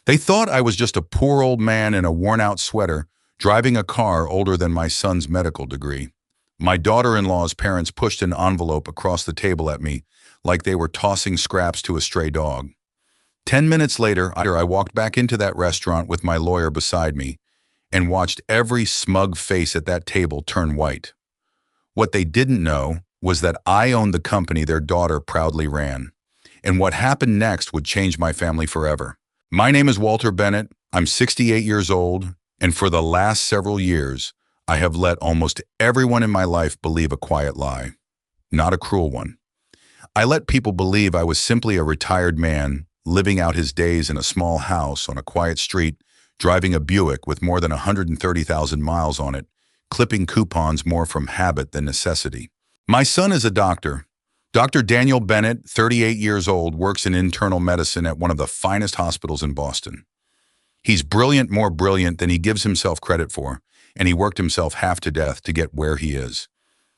They thought I was just a poor old man in a worn-out sweater, driving a car older than my son's medical degree. My daughter-in-law's parents pushed an envelope across the table at me like they were tossing scraps to a stray dog. 10 minutes later, I walked back into that restaurant with my lawyer beside me and watched every smug face at that table turn white. What they didn't know was that I owned the company their daughter proudly ran, and what happened next would change my family forever. My name is Walter Bennett. I'm 68 years old, and for the last several years, I have let almost everyone in my life believe a quiet lie, not a cruel one. I let people believe I was simply a retired man living out his days in a small house on a quiet street, driving a Buick with more than 130,000 miles on it, clipping coupons more from habit than necessity. My son is a doctor. Dr. Daniel Bennett, 38 years old, works in internal medicine at one of the finest hospitals in Boston. He's brilliant, more brilliant than he gives himself credit for, and he worked himself half to death to get where he is.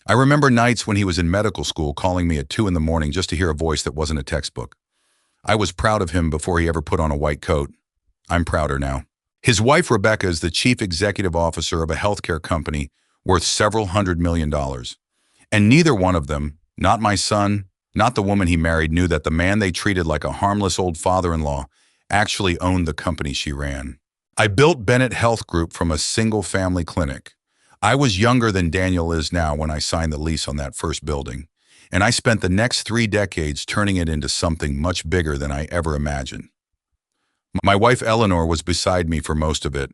I remember nights when he was in medical school calling me at 2 in the morning just to hear a voice that wasn't a textbook. I was proud of him before he ever put on a white coat. I'm prouder now. His wife, Rebecca, is the chief executive officer of a healthcare company worth several $100 million. And neither one of them, not my son, not the woman he married, knew that the man they treated like a harmless old father-in-law actually owned the company she ran. I built Bennett Health Group from a single-family clinic. I was younger than Daniel is now when I signed the lease on that first building, and I spent the next 3 decades turning it into something much bigger than I ever imagined. My wife Eleanor was beside me for most of it.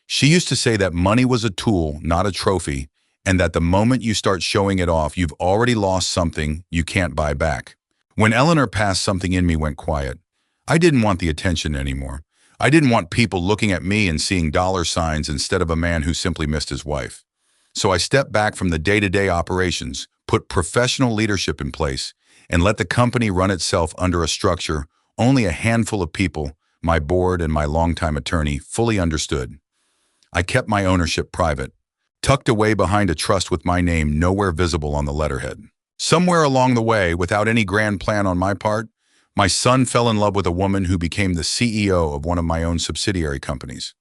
She used to say that money was a tool, not a trophy, and that the moment you start showing it off, you've already lost something you can't buy back. When Eleanor passed, something in me went quiet. I didn't want the attention anymore. I didn't want people looking at me and seeing dollar signs instead of a man who simply missed his wife. So I stepped back from the day-to-day operations, put professional leadership in place, and let the company run itself under a structure only a handful of people, my board and my longtime attorney, fully understood. I kept my ownership private, tucked away behind a trust with my name nowhere visible on the letterhead. Somewhere along the way, without any grand plan on my part, my son fell in love with a woman who became the CEO of one of my own subsidiary companies.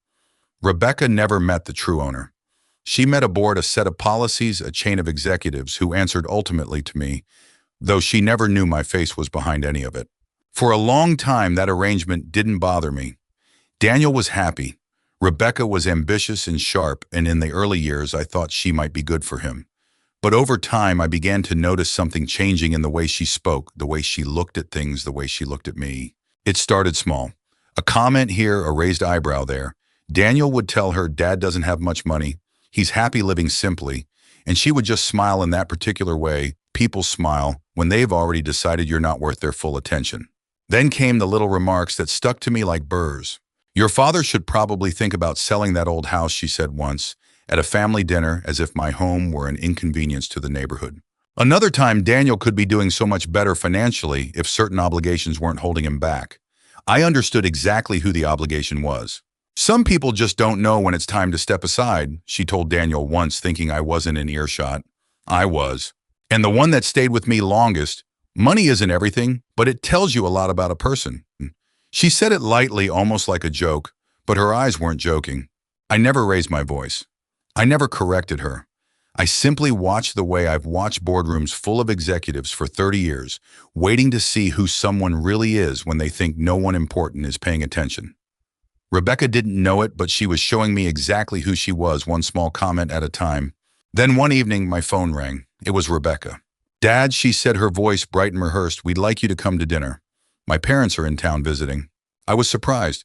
Rebecca never met the true owner. She met aboard a set of policies, a chain of executives who answered ultimately to me, though she never knew my face was behind any of it. For a long time, that arrangement didn't bother me. Daniel was happy. Rebecca was ambitious and sharp, and in the early years, I thought she might be good for him. But over time, I began to notice something changing in the way she spoke, the way she looked at things, the way she looked at me. It started small. A comment here, a raised eyebrow there. Daniel would tell her Dad doesn't have much money. He's happy living simply. And she would just smile in that particular way people smile when they've already decided you're not worth their full attention. Then came the little remarks that stuck to me like burrs. Your father should probably think about selling that old house, she said once, at a family dinner, as if my home were an inconvenience to the neighborhood. Another time, Daniel could be doing so much better financially if certain obligations weren't holding him back. I understood exactly who the obligation was. Some people just don't know when it's time to step aside, she told Daniel once, thinking I wasn't in earshot. I was. And the one that stayed with me longest, money isn't everything, but it tells you a lot about a person. She said it lightly, almost like a joke, but her eyes weren't joking. I never raised my voice. I never corrected her. I simply watched the way I've watched boardrooms full of executives for 30 years, waiting to see who someone really is when they think no one important is paying attention. Rebecca didn't know it, but she was showing me exactly who she was, one small comment at a time. Then one evening, my phone rang. It was Rebecca. Dad, she said, her voice bright and rehearsed, we'd like you to come to dinner. My parents are in town visiting. I was surprised.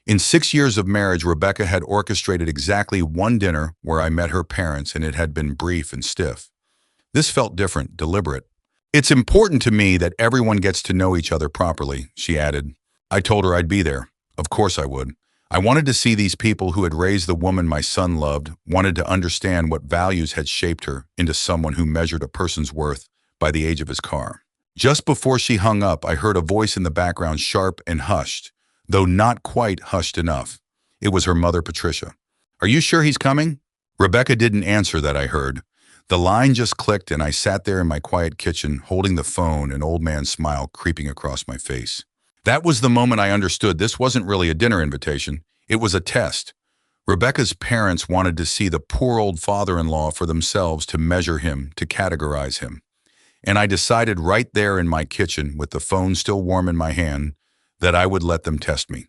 In 6 years of marriage, Rebecca had orchestrated exactly one dinner where I met her parents, and it had been brief and stiff. This felt different, deliberate. It's important to me that everyone gets to know each other properly, she added. I told her I'd be there. Of course I would. I wanted to see these people who had raised the woman my son loved, wanted to understand what values had shaped her into someone who measured a person's worth by the age of his car. Just before she hung up, I heard a voice in the background, sharp and hushed, though not quite hushed enough. It was her mother, Patricia. Are you sure he's coming? Rebecca didn't answer that, I heard. The line just clicked, and I sat there in my quiet kitchen, holding the phone, an old man's smile creeping across my face. That was the moment I understood this wasn't really a dinner invitation. It was a test. Rebecca's parents wanted to see the poor old father-in-law for themselves, to measure him, to categorize him. And I decided right there in my kitchen, with the phone still warm in my hand, that I would let them test me.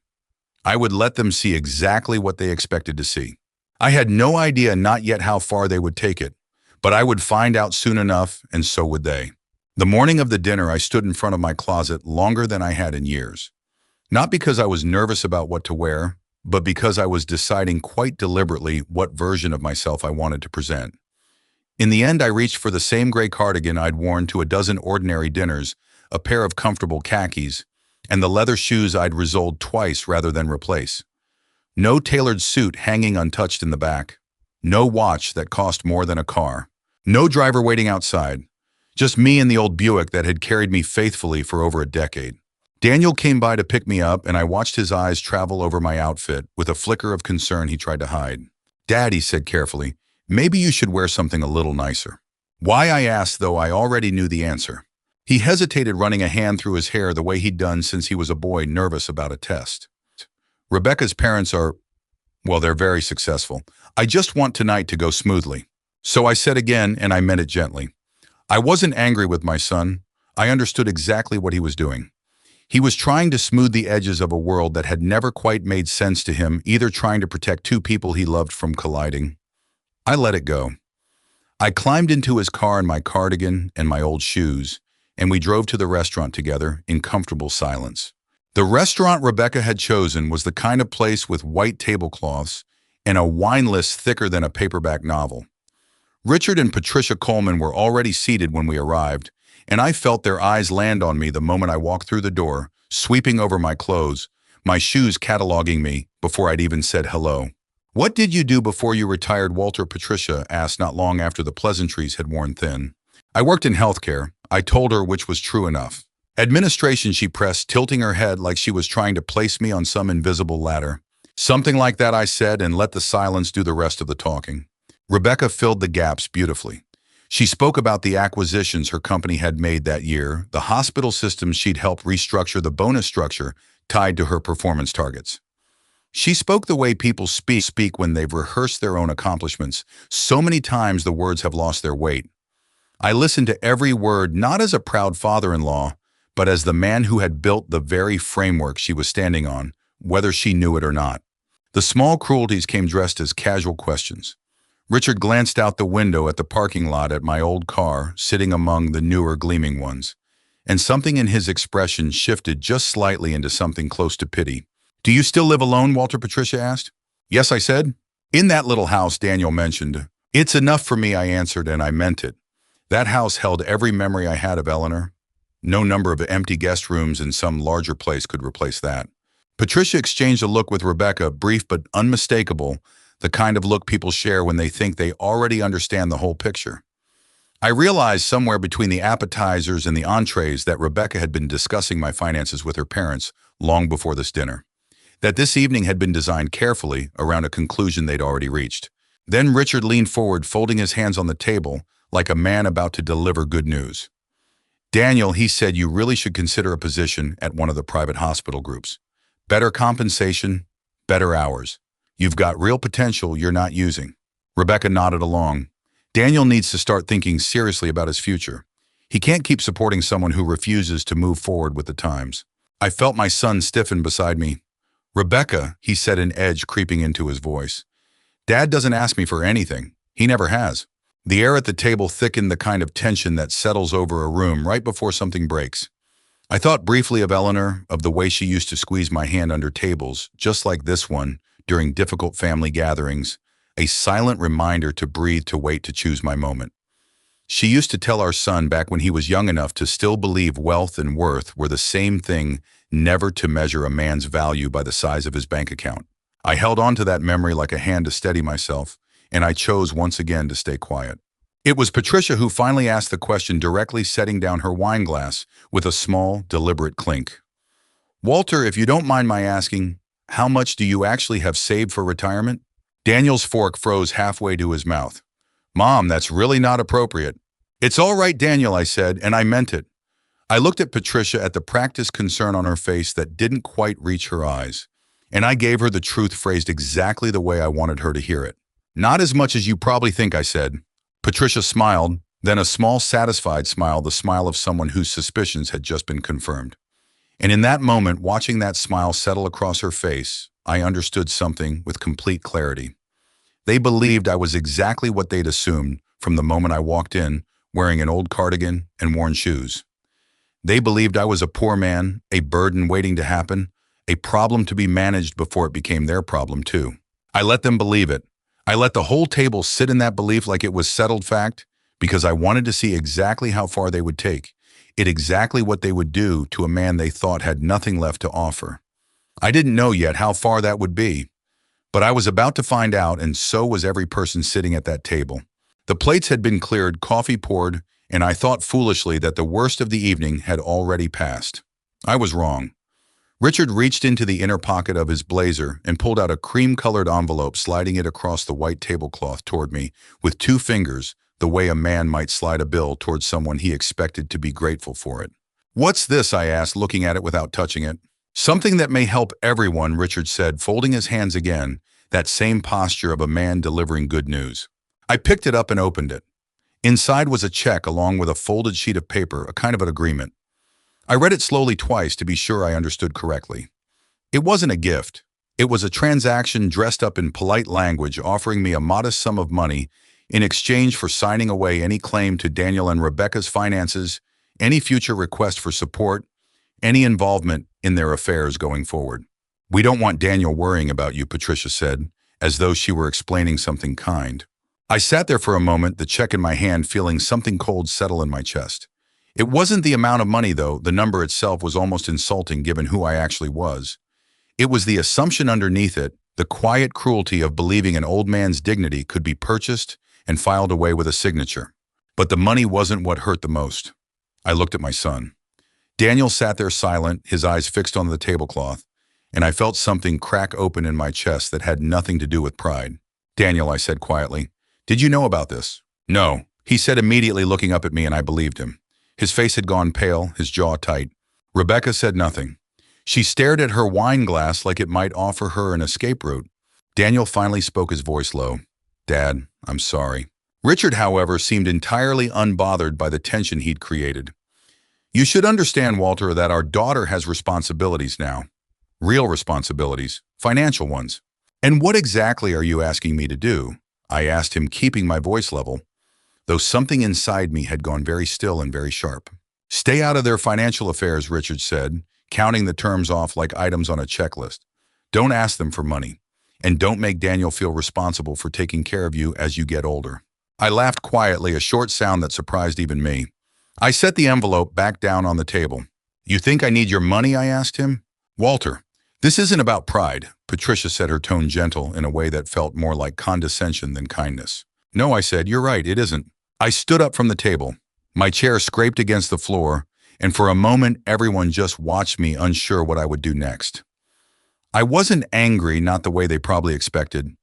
I would let them see exactly what they expected to see. I had no idea, not yet, how far they would take it, but I would find out soon enough, and so would they. The morning of the dinner, I stood in front of my closet longer than I had in years. Not because I was nervous about what to wear, but because I was deciding quite deliberately what version of myself I wanted to present. In the end, I reached for the same gray cardigan I'd worn to a dozen ordinary dinners, a pair of comfortable khakis, and the leather shoes I'd resoled twice rather than replace. No tailored suit hanging untouched in the back. No watch that cost more than a car. No driver waiting outside. Just me and the old Buick that had carried me faithfully for over a decade. Daniel came by to pick me up, and I watched his eyes travel over my outfit with a flicker of concern he tried to hide. "Dad," he said carefully, "maybe you should wear something a little nicer." Why, I asked, though I already knew the answer. He hesitated, running a hand through his hair the way he'd done since he was a boy, nervous about a test. "Rebecca's parents are, well, they're very successful. I just want tonight to go smoothly." So I said again, and I meant it gently. I wasn't angry with my son. I understood exactly what he was doing. He was trying to smooth the edges of a world that had never quite made sense to him, either trying to protect two people he loved from colliding. I let it go. I climbed into his car in my cardigan and my old shoes, and we drove to the restaurant together in comfortable silence. The restaurant Rebecca had chosen was the kind of place with white tablecloths and a wine list thicker than a paperback novel. Richard and Patricia Coleman were already seated when we arrived, and I felt their eyes land on me the moment I walked through the door, sweeping over my clothes, my shoes cataloging me before I'd even said hello. "What did you do before you retired?" Walter, Patricia asked not long after the pleasantries had worn thin. "I worked in healthcare," I told her, which was true enough. "Administration," she pressed, tilting her head like she was trying to place me on some invisible ladder. "Something like that," I said, and let the silence do the rest of the talking. Rebecca filled the gaps beautifully. She spoke about the acquisitions her company had made that year, the hospital systems she'd helped restructure, the bonus structure tied to her performance targets. She spoke the way people speak when they've rehearsed their own accomplishments. So many times the words have lost their weight. I listened to every word, not as a proud father-in-law, but as the man who had built the very framework she was standing on, whether she knew it or not. The small cruelties came dressed as casual questions. Richard glanced out the window at the parking lot at my old car, sitting among the newer gleaming ones, and something in his expression shifted just slightly into something close to pity. "Do you still live alone?" Walter, Patricia asked. "Yes," I said. "In that little house Daniel mentioned." "It's enough for me," I answered, and I meant it. That house held every memory I had of Eleanor. No number of empty guest rooms in some larger place could replace that. Patricia exchanged a look with Rebecca, brief but unmistakable, the kind of look people share when they think they already understand the whole picture. I realized somewhere between the appetizers and the entrees that Rebecca had been discussing my finances with her parents long before this dinner, that this evening had been designed carefully around a conclusion they'd already reached. Then Richard leaned forward, folding his hands on the table like a man about to deliver good news. "Daniel," he said, "you really should consider a position at one of the private hospital groups. Better compensation, better hours. You've got real potential you're not using." Rebecca nodded along. "Daniel needs to start thinking seriously about his future. He can't keep supporting someone who refuses to move forward with the times." I felt my son stiffen beside me. "Rebecca," he said, an edge creeping into his voice. "Dad doesn't ask me for anything. He never has." The air at the table thickened, the kind of tension that settles over a room right before something breaks. I thought briefly of Eleanor, of the way she used to squeeze my hand under tables, just like this one, during difficult family gatherings, a silent reminder to breathe, to wait, to choose my moment. She used to tell our son back when he was young enough to still believe wealth and worth were the same thing, never to measure a man's value by the size of his bank account. I held on to that memory like a hand to steady myself, and I chose once again to stay quiet. It was Patricia who finally asked the question, directly, setting down her wine glass with a small, deliberate clink. "Walter, if you don't mind my asking, how much do you actually have saved for retirement?" Daniel's fork froze halfway to his mouth. "Mom, that's really not appropriate." "It's all right, Daniel," I said, and I meant it. I looked at Patricia at the practiced concern on her face that didn't quite reach her eyes, and I gave her the truth phrased exactly the way I wanted her to hear it. Not as much as you probably think, I said. Patricia smiled, then a small satisfied smile, the smile of someone whose suspicions had just been confirmed. And in that moment, watching that smile settle across her face, I understood something with complete clarity. They believed I was exactly what they'd assumed from the moment I walked in, wearing an old cardigan and worn shoes. They believed I was a poor man, a burden waiting to happen, a problem to be managed before it became their problem too. I let them believe it. I let the whole table sit in that belief like it was settled fact because I wanted to see exactly how far they would take it, exactly what they would do to a man they thought had nothing left to offer. I didn't know yet how far that would be, but I was about to find out, and so was every person sitting at that table. The plates had been cleared, coffee poured, and I thought foolishly that the worst of the evening had already passed. I was wrong. Richard reached into the inner pocket of his blazer and pulled out a cream-colored envelope, sliding it across the white tablecloth toward me with 2 fingers, the way a man might slide a bill towards someone he expected to be grateful for it. "What's this?" I asked, looking at it without touching it. "Something that may help everyone," Richard said, folding his hands again, that same posture of a man delivering good news. I picked it up and opened it. Inside was a check along with a folded sheet of paper, a kind of an agreement. I read it slowly twice to be sure I understood correctly. It wasn't a gift. It was a transaction dressed up in polite language, offering me a modest sum of money in exchange for signing away any claim to Daniel and Rebecca's finances, any future request for support, any involvement in their affairs going forward. "We don't want Daniel worrying about you," Patricia said, as though she were explaining something kind. I sat there for a moment, the check in my hand, feeling something cold settle in my chest. It wasn't the amount of money, though. The number itself was almost insulting given who I actually was. It was the assumption underneath it, the quiet cruelty of believing an old man's dignity could be purchased and filed away with a signature. But the money wasn't what hurt the most. I looked at my son. Daniel sat there silent, his eyes fixed on the tablecloth, and I felt something crack open in my chest that had nothing to do with pride. "Daniel," I said quietly, "did you know about this?" "No," he said immediately, looking up at me, and I believed him. His face had gone pale, his jaw tight. Rebecca said nothing. She stared at her wine glass like it might offer her an escape route. Daniel finally spoke, his voice low. "Dad, I'm sorry." Richard, however, seemed entirely unbothered by the tension he'd created. "You should understand, Walter, that our daughter has responsibilities now. Real responsibilities, financial ones." "And what exactly are you asking me to do?" I asked him, keeping my voice level, though something inside me had gone very still and very sharp. "Stay out of their financial affairs," Richard said, counting the terms off like items on a checklist. "Don't ask them for money. And don't make Daniel feel responsible for taking care of you as you get older." I laughed quietly, a short sound that surprised even me. I set the envelope back down on the table. "You think I need your money?" I asked him. "Walter, this isn't about pride," Patricia said, her tone gentle in a way that felt more like condescension than kindness. "No," I said, "you're right, it isn't." I stood up from the table. My chair scraped against the floor, and for a moment everyone just watched me, unsure what I would do next. I wasn't angry, not the way they probably expected.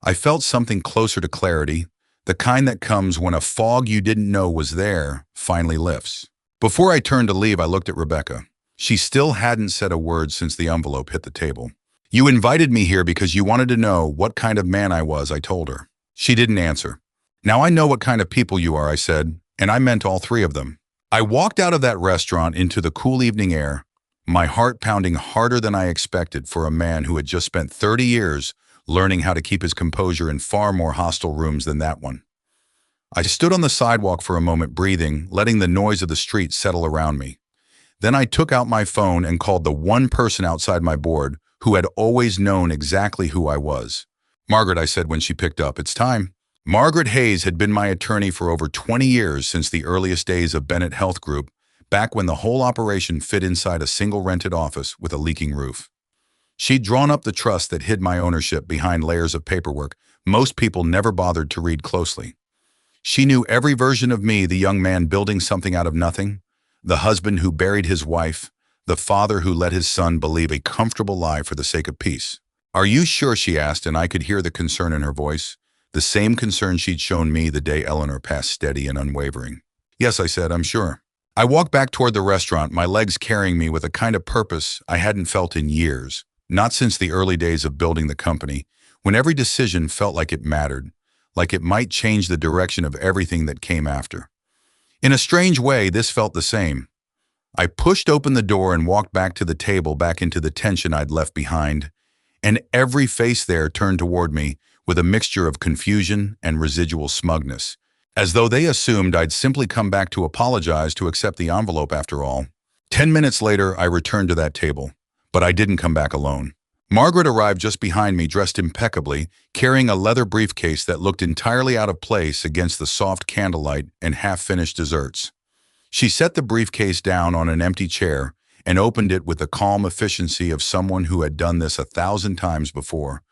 I felt something closer to clarity, the kind that comes when a fog you didn't know was there finally lifts. Before I turned to leave, I looked at Rebecca. She still hadn't said a word since the envelope hit the table. "You invited me here because you wanted to know what kind of man I was," I told her. She didn't answer. "Now I know what kind of people you are," I said, and I meant all 3 of them. I walked out of that restaurant into the cool evening air, my heart pounding harder than I expected for a man who had just spent 30 years learning how to keep his composure in far more hostile rooms than that one. I stood on the sidewalk for a moment, breathing, letting the noise of the street settle around me. Then I took out my phone and called the one person outside my board who had always known exactly who I was. "Margaret," I said when she picked up, "it's time." Margaret Hayes had been my attorney for over 20 years, since the earliest days of Bennett Health Group, back when the whole operation fit inside a single rented office with a leaking roof. She'd drawn up the trust that hid my ownership behind layers of paperwork most people never bothered to read closely. She knew every version of me, the young man building something out of nothing, the husband who buried his wife, the father who let his son believe a comfortable lie for the sake of peace. "Are you sure?" she asked, and I could hear the concern in her voice, the same concern she'd shown me the day Eleanor passed, steady and unwavering. "Yes," I said, "I'm sure." I walked back toward the restaurant, my legs carrying me with a kind of purpose I hadn't felt in years, not since the early days of building the company, when every decision felt like it mattered, like it might change the direction of everything that came after. In a strange way, this felt the same. I pushed open the door and walked back to the table, back into the tension I'd left behind, and every face there turned toward me with a mixture of confusion and residual smugness, as though they assumed I'd simply come back to apologize, to accept the envelope after all. 10 minutes later, I returned to that table, but I didn't come back alone. Margaret arrived just behind me, dressed impeccably, carrying a leather briefcase that looked entirely out of place against the soft candlelight and half-finished desserts. She set the briefcase down on an empty chair and opened it with the calm efficiency of someone who had done this 1,000 times before,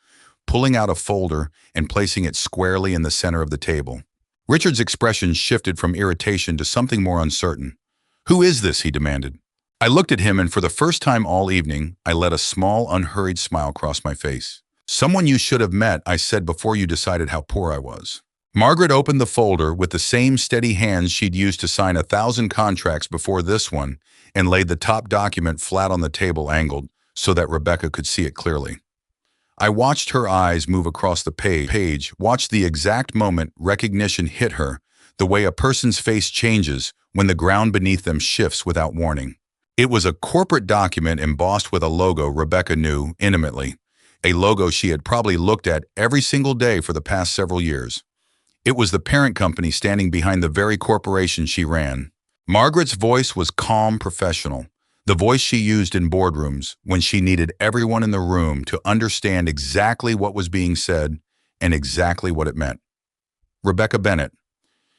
pulling out a folder and placing it squarely in the center of the table. Richard's expression shifted from irritation to something more uncertain. "Who is this?" he demanded. I looked at him, and for the first time all evening, I let a small, unhurried smile cross my face. "Someone you should have met," I said, "before you decided how poor I was." Margaret opened the folder with the same steady hands she'd used to sign 1,000 contracts before this one, and laid the top document flat on the table, angled, so that Rebecca could see it clearly. I watched her eyes move across the page, watched the exact moment recognition hit her, the way a person's face changes when the ground beneath them shifts without warning. It was a corporate document embossed with a logo Rebecca knew intimately, a logo she had probably looked at every single day for the past several years. It was the parent company standing behind the very corporation she ran. Margaret's voice was calm, professional, the voice she used in boardrooms when she needed everyone in the room to understand exactly what was being said and exactly what it meant. "Rebecca Bennett,"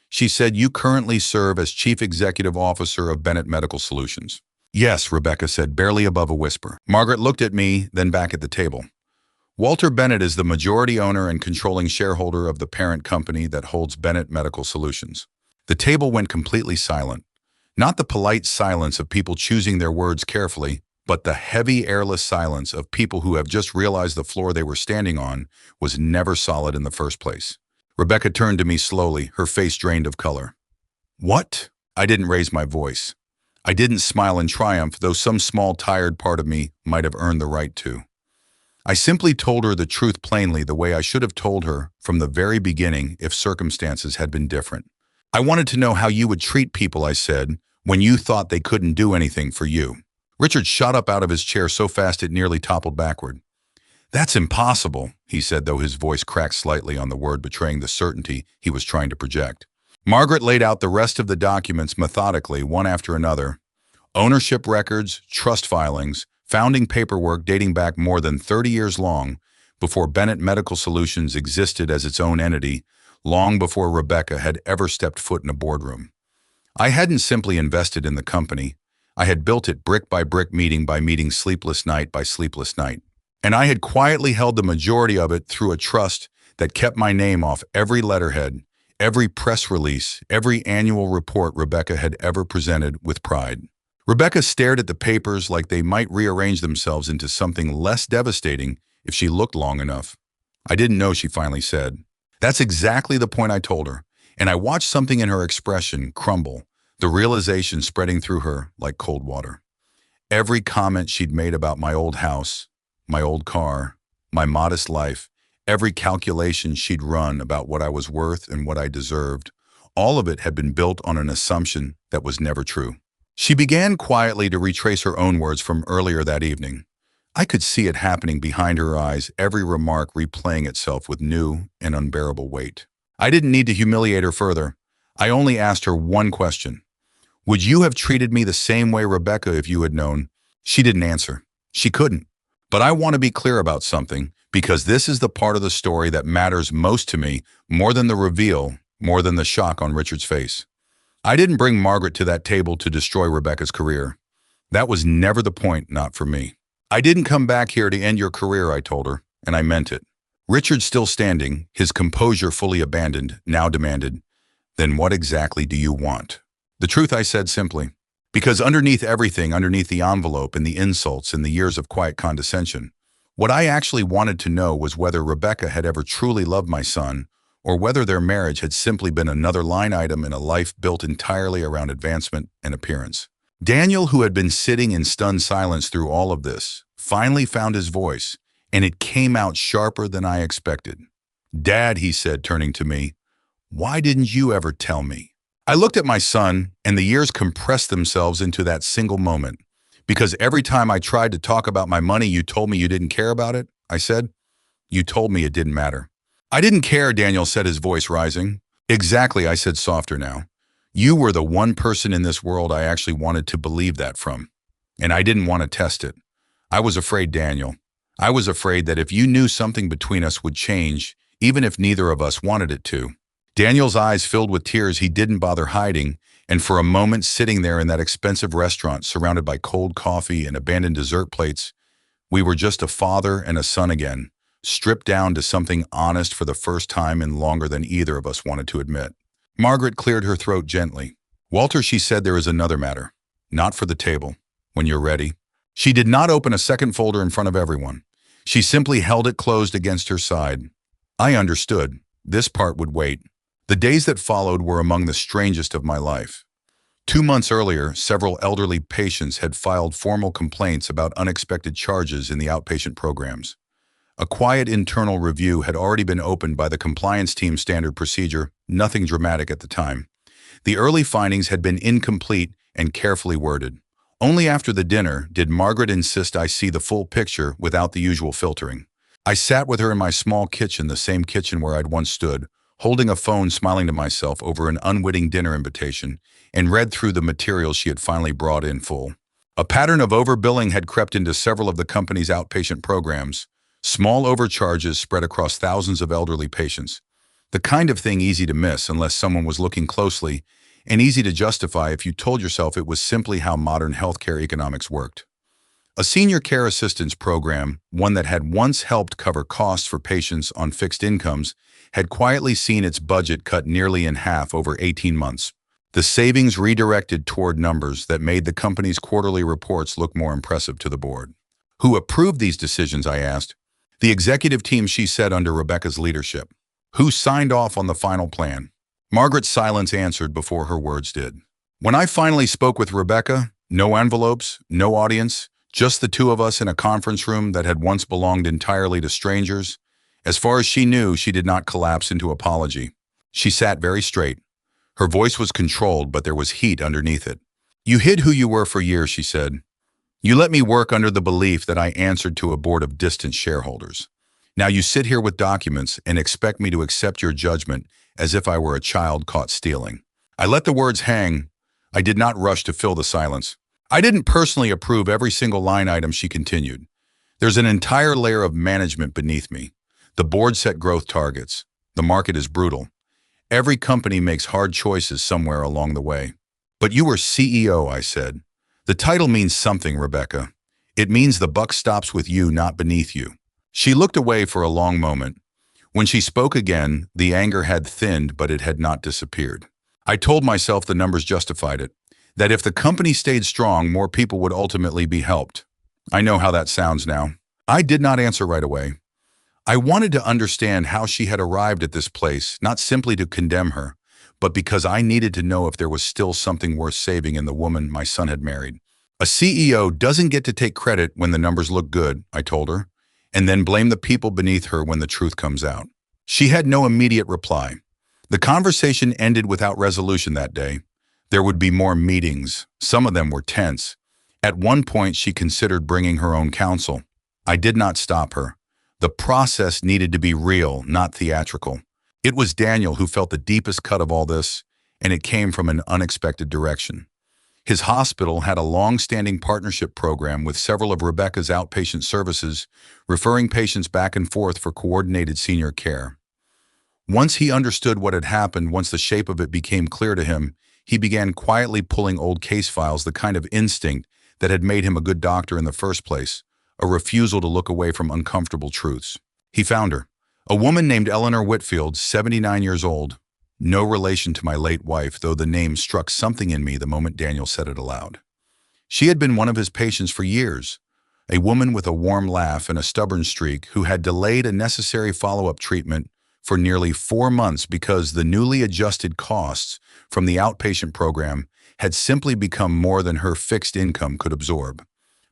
she said, "you currently serve as Chief Executive Officer of Bennett Medical Solutions." "Yes," Rebecca said, barely above a whisper. Margaret looked at me, then back at the table. "Walter Bennett is the majority owner and controlling shareholder of the parent company that holds Bennett Medical Solutions." The table went completely silent. Not the polite silence of people choosing their words carefully, but the heavy, airless silence of people who have just realized the floor they were standing on was never solid in the first place. Rebecca turned to me slowly, her face drained of color. "What?" I didn't raise my voice. I didn't smile in triumph, though some small, tired part of me might have earned the right to. I simply told her the truth plainly, the way I should have told her from the very beginning if circumstances had been different. "I wanted to know how you would treat people," I said, "when you thought they couldn't do anything for you." Richard shot up out of his chair so fast it nearly toppled backward. "That's impossible," he said, though his voice cracked slightly on the word, betraying the certainty he was trying to project. Margaret laid out the rest of the documents methodically, one after another. Ownership records, trust filings, founding paperwork dating back more than 30 years long, before Bennett Medical Solutions existed as its own entity, long before Rebecca had ever stepped foot in a boardroom. I hadn't simply invested in the company. I had built it brick by brick, meeting by meeting, sleepless night by sleepless night. And I had quietly held the majority of it through a trust that kept my name off every letterhead, every press release, every annual report Rebecca had ever presented, with pride. Rebecca stared at the papers like they might rearrange themselves into something less devastating if she looked long enough. "I didn't know," she finally said. "That's exactly the point," I told her, and I watched something in her expression crumble, the realization spreading through her like cold water. Every comment she'd made about my old house, my old car, my modest life, every calculation she'd run about what I was worth and what I deserved, all of it had been built on an assumption that was never true. She began quietly to retrace her own words from earlier that evening. I could see it happening behind her eyes, every remark replaying itself with new and unbearable weight. I didn't need to humiliate her further. I only asked her one question. "Would you have treated me the same way, Rebecca, if you had known?" She didn't answer. She couldn't. But I want to be clear about something, because this is the part of the story that matters most to me, more than the reveal, more than the shock on Richard's face. I didn't bring Margaret to that table to destroy Rebecca's career. That was never the point, not for me. "I didn't come back here to end your career," I told her, and I meant it. Richard, still standing, his composure fully abandoned, now demanded, "Then what exactly do you want?" "The truth," I said simply. Because underneath everything, underneath the envelope and the insults and the years of quiet condescension, what I actually wanted to know was whether Rebecca had ever truly loved my son, or whether their marriage had simply been another line item in a life built entirely around advancement and appearance. Daniel, who had been sitting in stunned silence through all of this, finally found his voice, and it came out sharper than I expected. "Dad," he said, turning to me, "why didn't you ever tell me?" I looked at my son, and the years compressed themselves into that single moment. "Because every time I tried to talk about my money, you told me you didn't care about it," I said. "You told me it didn't matter." "I didn't care," Daniel said, his voice rising. "Exactly," I said, softer now. "You were the one person in this world I actually wanted to believe that from. And I didn't want to test it. I was afraid, Daniel. I was afraid that if you knew something between us would change, even if neither of us wanted it to." Daniel's eyes filled with tears he didn't bother hiding, and for a moment, sitting there in that expensive restaurant surrounded by cold coffee and abandoned dessert plates, we were just a father and a son again, stripped down to something honest for the first time in longer than either of us wanted to admit. Margaret cleared her throat gently. "Walter," she said, "there is another matter. Not for the table. When you're ready." She did not open a second folder in front of everyone. She simply held it closed against her side. I understood. This part would wait. The days that followed were among the strangest of my life. 2 months earlier, several elderly patients had filed formal complaints about unexpected charges in the outpatient programs. A quiet internal review had already been opened by the compliance team's standard procedure, nothing dramatic at the time. The early findings had been incomplete and carefully worded. Only after the dinner did Margaret insist I see the full picture without the usual filtering. I sat with her in my small kitchen, the same kitchen where I'd once stood, holding a phone, smiling to myself over an unwitting dinner invitation, and read through the materials she had finally brought in full. A pattern of overbilling had crept into several of the company's outpatient programs, small overcharges spread across thousands of elderly patients. The kind of thing easy to miss unless someone was looking closely, and easy to justify if you told yourself it was simply how modern healthcare economics worked. A senior care assistance program, one that had once helped cover costs for patients on fixed incomes, had quietly seen its budget cut nearly in half over 18 months. The savings redirected toward numbers that made the company's quarterly reports look more impressive to the board. "Who approved these decisions?" I asked. "The executive team," she said, "under Rebecca's leadership." "Who signed off on the final plan?" Margaret's silence answered before her words did. When I finally spoke with Rebecca, no envelopes, no audience, just the two of us in a conference room that had once belonged entirely to strangers. As far as she knew, she did not collapse into apology. She sat very straight. Her voice was controlled, but there was heat underneath it. "You hid who you were for years," she said. "You let me work under the belief that I answered to a board of distant shareholders. Now you sit here with documents and expect me to accept your judgment as if I were a child caught stealing." I let the words hang. I did not rush to fill the silence. "I didn't personally approve every single line item," she continued. "There's an entire layer of management beneath me. The board set growth targets. The market is brutal. Every company makes hard choices somewhere along the way." "But you were CEO," I said. "The title means something, Rebecca. It means the buck stops with you, not beneath you." She looked away for a long moment. When she spoke again, the anger had thinned, but it had not disappeared. "I told myself the numbers justified it, that if the company stayed strong, more people would ultimately be helped. I know how that sounds now." I did not answer right away. I wanted to understand how she had arrived at this place, not simply to condemn her, but because I needed to know if there was still something worth saving in the woman my son had married. "A CEO doesn't get to take credit when the numbers look good," I told her, "and then blame the people beneath her when the truth comes out." She had no immediate reply. The conversation ended without resolution that day. There would be more meetings. Some of them were tense. At one point, she considered bringing her own counsel. I did not stop her. The process needed to be real, not theatrical. It was Daniel who felt the deepest cut of all this, and it came from an unexpected direction. His hospital had a long-standing partnership program with several of Rebecca's outpatient services, referring patients back and forth for coordinated senior care. Once he understood what had happened, once the shape of it became clear to him, he began quietly pulling old case files, the kind of instinct that had made him a good doctor in the first place, a refusal to look away from uncomfortable truths. He found her, a woman named Eleanor Whitfield, 79 years old, no relation to my late wife, though the name struck something in me the moment Daniel said it aloud. She had been one of his patients for years, a woman with a warm laugh and a stubborn streak who had delayed a necessary follow-up treatment for nearly 4 months because the newly adjusted costs from the outpatient program had simply become more than her fixed income could absorb.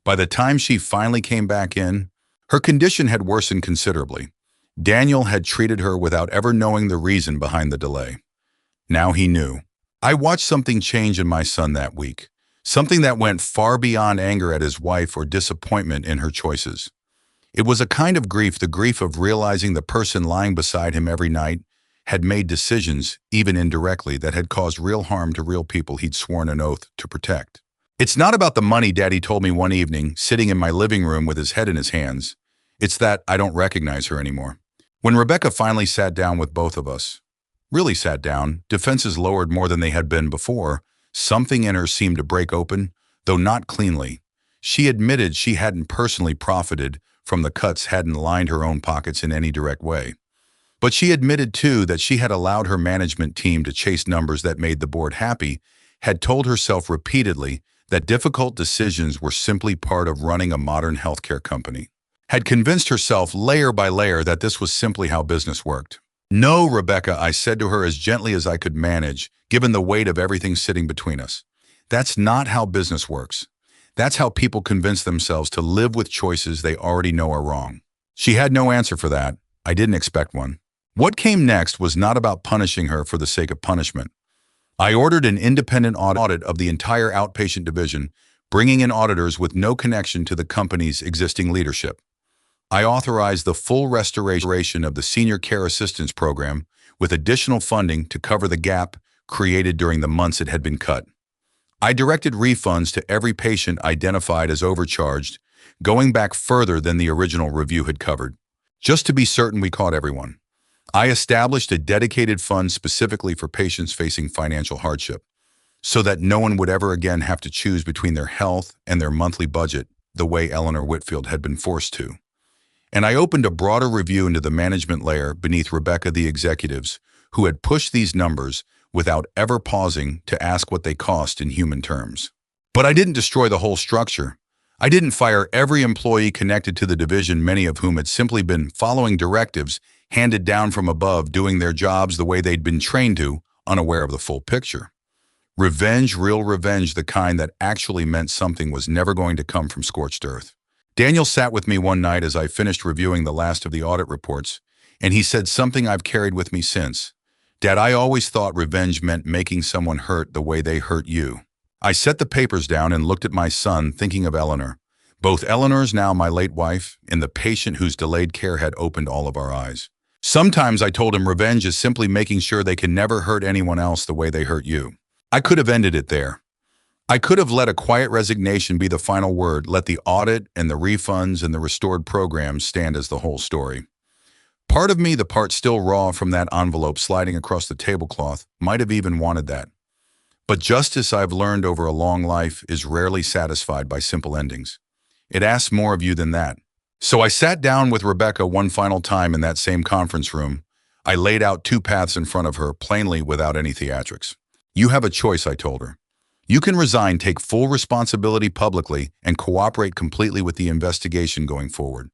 By the time she finally came back in, her condition had worsened considerably. Daniel had treated her without ever knowing the reason behind the delay. Now he knew. I watched something change in my son that week, something that went far beyond anger at his wife or disappointment in her choices. It was a kind of grief, the grief of realizing the person lying beside him every night had made decisions, even indirectly, that had caused real harm to real people he'd sworn an oath to protect. "It's not about the money," Daddy told me one evening, sitting in my living room with his head in his hands. "It's that I don't recognize her anymore." When Rebecca finally sat down with both of us, really sat down, defenses lowered more than they had been before, something in her seemed to break open, though not cleanly. She admitted she hadn't personally profited from the cuts, hadn't lined her own pockets in any direct way. But she admitted, too, that she had allowed her management team to chase numbers that made the board happy, had told herself repeatedly that difficult decisions were simply part of running a modern healthcare company, had convinced herself layer by layer that this was simply how business worked. "No, Rebecca," I said to her as gently as I could manage, given the weight of everything sitting between us. "That's not how business works. That's how people convince themselves to live with choices they already know are wrong." She had no answer for that. I didn't expect one. What came next was not about punishing her for the sake of punishment. I ordered an independent audit of the entire outpatient division, bringing in auditors with no connection to the company's existing leadership. I authorized the full restoration of the Senior Care Assistance Program with additional funding to cover the gap created during the months it had been cut. I directed refunds to every patient identified as overcharged, going back further than the original review had covered, just to be certain we caught everyone. I established a dedicated fund specifically for patients facing financial hardship, so that no one would ever again have to choose between their health and their monthly budget the way Eleanor Whitfield had been forced to. And I opened a broader review into the management layer beneath Rebecca, the executives, who had pushed these numbers without ever pausing to ask what they cost in human terms. But I didn't destroy the whole structure. I didn't fire every employee connected to the division, many of whom had simply been following directives handed down from above, doing their jobs the way they'd been trained to, unaware of the full picture. Revenge, real revenge, the kind that actually meant something, was never going to come from scorched earth. Daniel sat with me one night as I finished reviewing the last of the audit reports, and he said something I've carried with me since. "Dad, I always thought revenge meant making someone hurt the way they hurt you." I set the papers down and looked at my son, thinking of Eleanor. Both Eleanor's, now my late wife, and the patient whose delayed care had opened all of our eyes. "Sometimes," I told him, "revenge is simply making sure they can never hurt anyone else the way they hurt you." I could have ended it there. I could have let a quiet resignation be the final word, let the audit and the refunds and the restored programs stand as the whole story. Part of me, the part still raw from that envelope sliding across the tablecloth, might have even wanted that. But justice, I've learned over a long life, is rarely satisfied by simple endings. It asks more of you than that. So I sat down with Rebecca one final time in that same conference room. I laid out two paths in front of her, plainly without any theatrics. "You have a choice," I told her. "You can resign, take full responsibility publicly, and cooperate completely with the investigation going forward.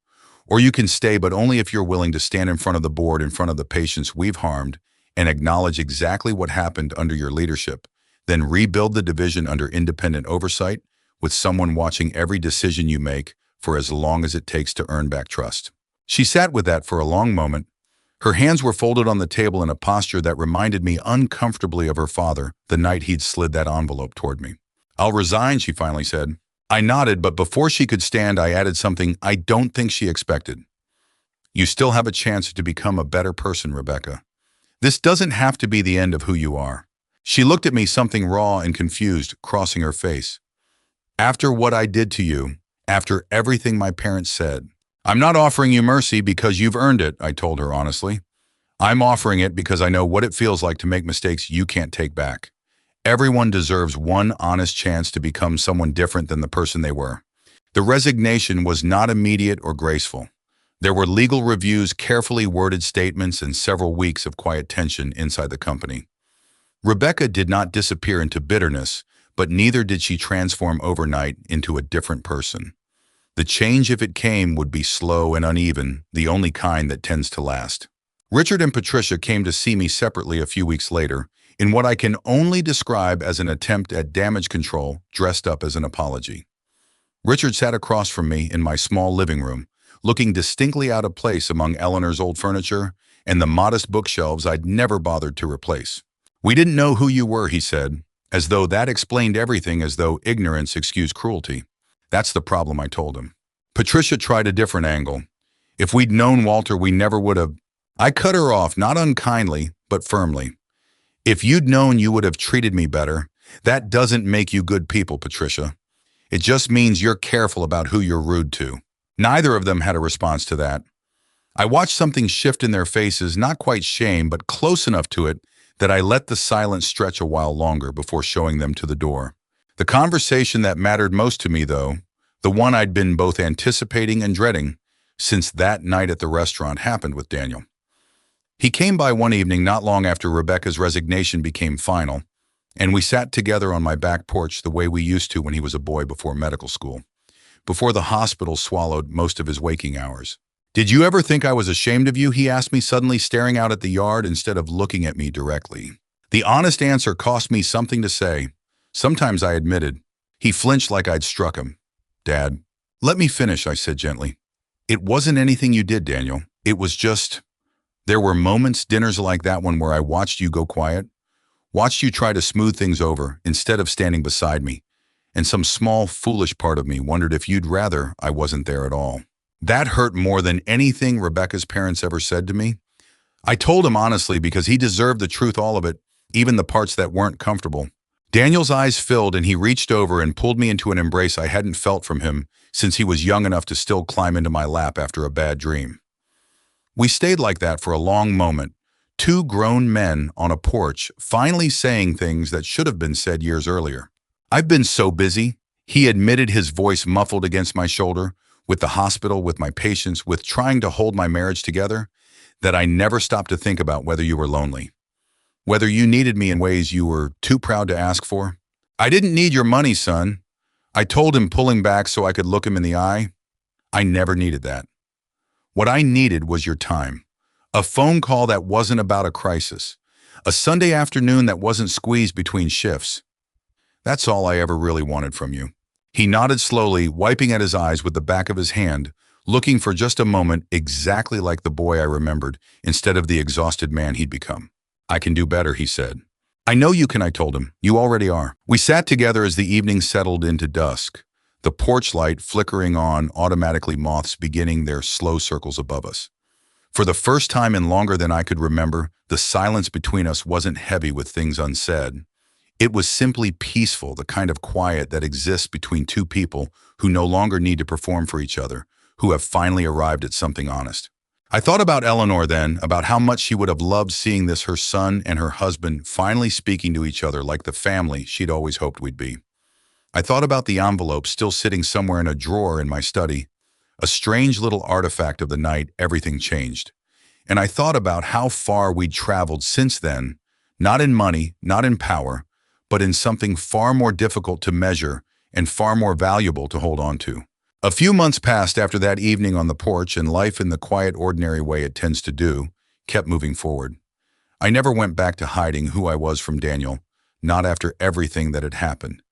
Or you can stay, but only if you're willing to stand in front of the board, in front of the patients we've harmed, and acknowledge exactly what happened under your leadership. Then rebuild the division under independent oversight, with someone watching every decision you make for as long as it takes to earn back trust." She sat with that for a long moment. Her hands were folded on the table in a posture that reminded me uncomfortably of her father the night he'd slid that envelope toward me. "I'll resign," she finally said. I nodded, but before she could stand, I added something I don't think she expected. "You still have a chance to become a better person, Rebecca. This doesn't have to be the end of who you are." She looked at me, something raw and confused crossing her face. "After what I did to you, after everything my parents said, I'm not offering you mercy because you've earned it," I told her honestly. "I'm offering it because I know what it feels like to make mistakes you can't take back. Everyone deserves one honest chance to become someone different than the person they were." The resignation was not immediate or graceful. There were legal reviews, carefully worded statements, and several weeks of quiet tension inside the company. Rebecca did not disappear into bitterness, but neither did she transform overnight into a different person. The change, if it came, would be slow and uneven, the only kind that tends to last. Richard and Patricia came to see me separately a few weeks later, in what I can only describe as an attempt at damage control dressed up as an apology. Richard sat across from me in my small living room, looking distinctly out of place among Eleanor's old furniture and the modest bookshelves I'd never bothered to replace. "We didn't know who you were," he said, as though that explained everything, as though ignorance excused cruelty. "That's the problem," I told him. Patricia tried a different angle. "If we'd known Walter, we never would have—" I cut her off, not unkindly, but firmly. "If you'd known, you would have treated me better. That doesn't make you good people, Patricia. It just means you're careful about who you're rude to." Neither of them had a response to that. I watched something shift in their faces, not quite shame, but close enough to it that I let the silence stretch a while longer before showing them to the door. The conversation that mattered most to me, though, the one I'd been both anticipating and dreading since that night at the restaurant, happened with Daniel. He came by one evening not long after Rebecca's resignation became final, and we sat together on my back porch the way we used to when he was a boy before medical school, before the hospital swallowed most of his waking hours. "Did you ever think I was ashamed of you?" he asked me, suddenly staring out at the yard instead of looking at me directly. The honest answer cost me something to say. Sometimes, I admitted. He flinched like I'd struck him. "Dad." "Let me finish," I said gently. "It wasn't anything you did, Daniel. It was just— there were moments, dinners like that one, where I watched you go quiet, watched you try to smooth things over instead of standing beside me, and some small, foolish part of me wondered if you'd rather I wasn't there at all." That hurt more than anything Rebecca's parents ever said to me. I told him honestly because he deserved the truth, all of it, even the parts that weren't comfortable. Daniel's eyes filled and he reached over and pulled me into an embrace I hadn't felt from him since he was young enough to still climb into my lap after a bad dream. We stayed like that for a long moment, two grown men on a porch, finally saying things that should have been said years earlier. "I've been so busy," he admitted, his voice muffled against my shoulder, "with the hospital, with my patients, with trying to hold my marriage together, that I never stopped to think about whether you were lonely, whether you needed me in ways you were too proud to ask for." "I didn't need your money, son," I told him, pulling back so I could look him in the eye. "I never needed that. What I needed was your time. A phone call that wasn't about a crisis. A Sunday afternoon that wasn't squeezed between shifts. That's all I ever really wanted from you." He nodded slowly, wiping at his eyes with the back of his hand, looking for just a moment exactly like the boy I remembered instead of the exhausted man he'd become. "I can do better," he said. "I know you can," I told him. "You already are." We sat together as the evening settled into dusk, the porch light flickering on, automatically moths beginning their slow circles above us. For the first time in longer than I could remember, the silence between us wasn't heavy with things unsaid. It was simply peaceful, the kind of quiet that exists between two people who no longer need to perform for each other, who have finally arrived at something honest. I thought about Eleanor then, about how much she would have loved seeing this, her son and her husband finally speaking to each other like the family she'd always hoped we'd be. I thought about the envelope still sitting somewhere in a drawer in my study, a strange little artifact of the night everything changed. And I thought about how far we'd traveled since then, not in money, not in power, but in something far more difficult to measure and far more valuable to hold on to. A few months passed after that evening on the porch, and life, in the quiet, ordinary way it tends to do, kept moving forward. I never went back to hiding who I was from Daniel, not after everything that had happened.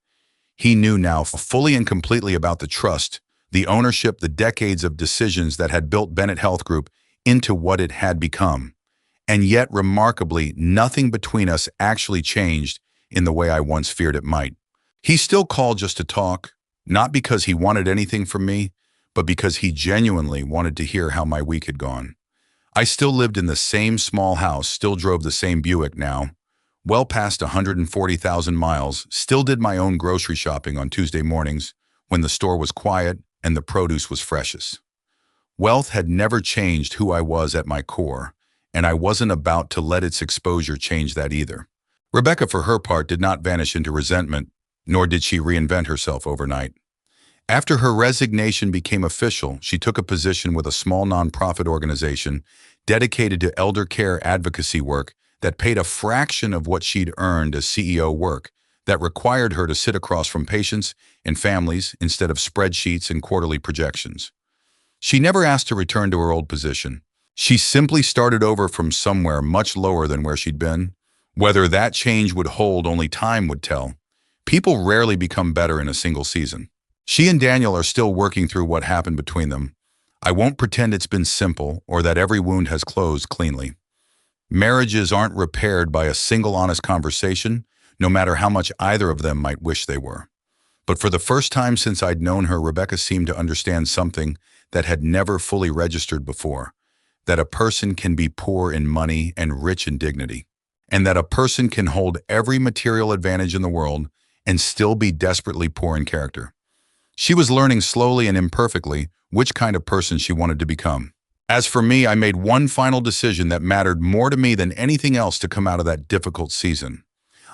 He knew now fully and completely about the trust, the ownership, the decades of decisions that had built Bennett Health Group into what it had become. And yet, remarkably, nothing between us actually changed in the way I once feared it might. He still called just to talk, not because he wanted anything from me, but because he genuinely wanted to hear how my week had gone. I still lived in the same small house, still drove the same Buick now, well past 140,000 miles, still did my own grocery shopping on Tuesday mornings when the store was quiet and the produce was freshest. Wealth had never changed who I was at my core, and I wasn't about to let its exposure change that either. Rebecca, for her part, did not vanish into resentment, nor did she reinvent herself overnight. After her resignation became official, she took a position with a small nonprofit organization dedicated to elder care advocacy work that paid a fraction of what she'd earned as CEO work, that required her to sit across from patients and families instead of spreadsheets and quarterly projections. She never asked to return to her old position, She simply started over from somewhere much lower than where she'd been. Whether that change would hold, only time would tell. People rarely become better in a single season. She and Daniel are still working through what happened between them. I won't pretend it's been simple or that every wound has closed cleanly. Marriages aren't repaired by a single honest conversation, no matter how much either of them might wish they were. But for the first time since I'd known her, Rebecca seemed to understand something that had never fully registered before, that a person can be poor in money and rich in dignity, and that a person can hold every material advantage in the world and still be desperately poor in character. She was learning slowly and imperfectly which kind of person she wanted to become. As for me, I made one final decision that mattered more to me than anything else to come out of that difficult season.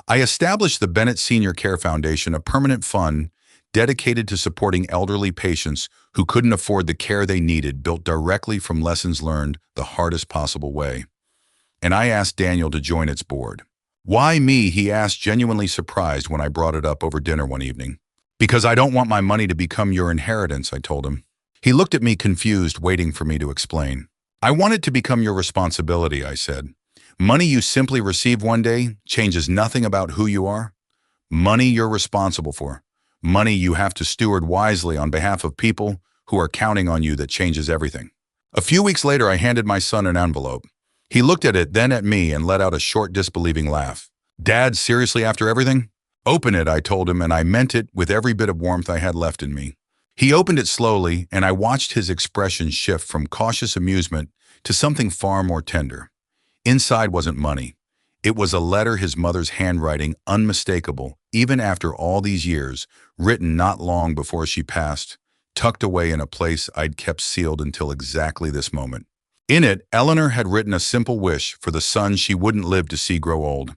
I established the Bennett Senior Care Foundation, a permanent fund dedicated to supporting elderly patients who couldn't afford the care they needed, built directly from lessons learned the hardest possible way. And I asked Daniel to join its board. Why me? He asked, genuinely surprised when I brought it up over dinner one evening. Because I don't want my money to become your inheritance, I told him. He looked at me confused, waiting for me to explain. I want it to become your responsibility, I said. Money you simply receive one day changes nothing about who you are. Money you're responsible for. Money you have to steward wisely on behalf of people who are counting on you, that changes everything. A few weeks later, I handed my son an envelope. He looked at it, then at me, and let out a short, disbelieving laugh. Dad, seriously, after everything? Open it, I told him, and I meant it with every bit of warmth I had left in me. He opened it slowly, and I watched his expression shift from cautious amusement to something far more tender. Inside wasn't money. It was a letter, his mother's handwriting, unmistakable, even after all these years, written not long before she passed, tucked away in a place I'd kept sealed until exactly this moment. In it, Eleanor had written a simple wish for the son she wouldn't live to see grow old.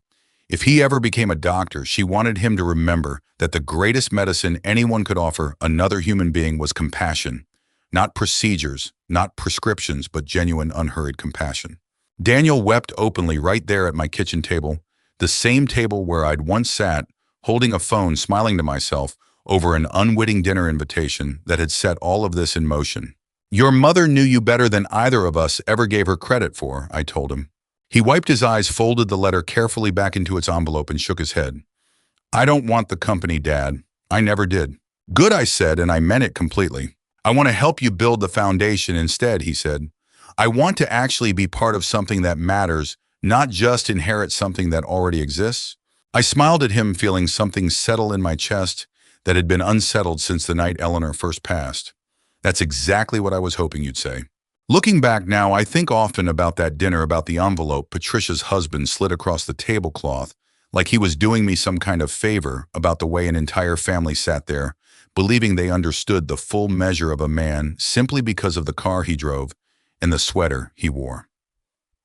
If he ever became a doctor, she wanted him to remember that the greatest medicine anyone could offer another human being was compassion. Not procedures, not prescriptions, but genuine, unhurried compassion. Daniel wept openly right there at my kitchen table, the same table where I'd once sat, holding a phone, smiling to myself over an unwitting dinner invitation that had set all of this in motion. Your mother knew you better than either of us ever gave her credit for, I told him. He wiped his eyes, folded the letter carefully back into its envelope, and shook his head. I don't want the company, Dad. I never did. Good, I said, and I meant it completely. I want to help you build the foundation instead, he said. I want to actually be part of something that matters, not just inherit something that already exists. I smiled at him, feeling something settle in my chest that had been unsettled since the night Eleanor first passed. That's exactly what I was hoping you'd say. Looking back now, I think often about that dinner, about the envelope Patricia's husband slid across the tablecloth, like he was doing me some kind of favor, about the way an entire family sat there, believing they understood the full measure of a man simply because of the car he drove and the sweater he wore.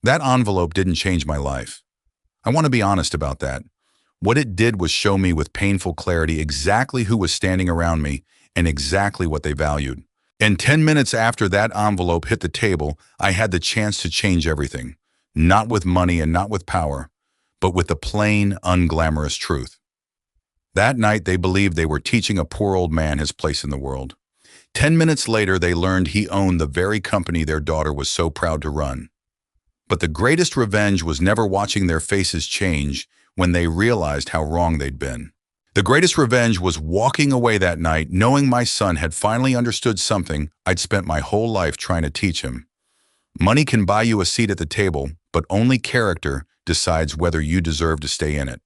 That envelope didn't change my life. I want to be honest about that. What it did was show me with painful clarity exactly who was standing around me and exactly what they valued. And 10 minutes after that envelope hit the table, I had the chance to change everything. Not with money and not with power, but with the plain, unglamorous truth. That night, they believed they were teaching a poor old man his place in the world. 10 minutes later, they learned he owned the very company their daughter was so proud to run. But the greatest revenge was never watching their faces change when they realized how wrong they'd been. The greatest revenge was walking away that night knowing my son had finally understood something I'd spent my whole life trying to teach him. Money can buy you a seat at the table, but only character decides whether you deserve to stay in it.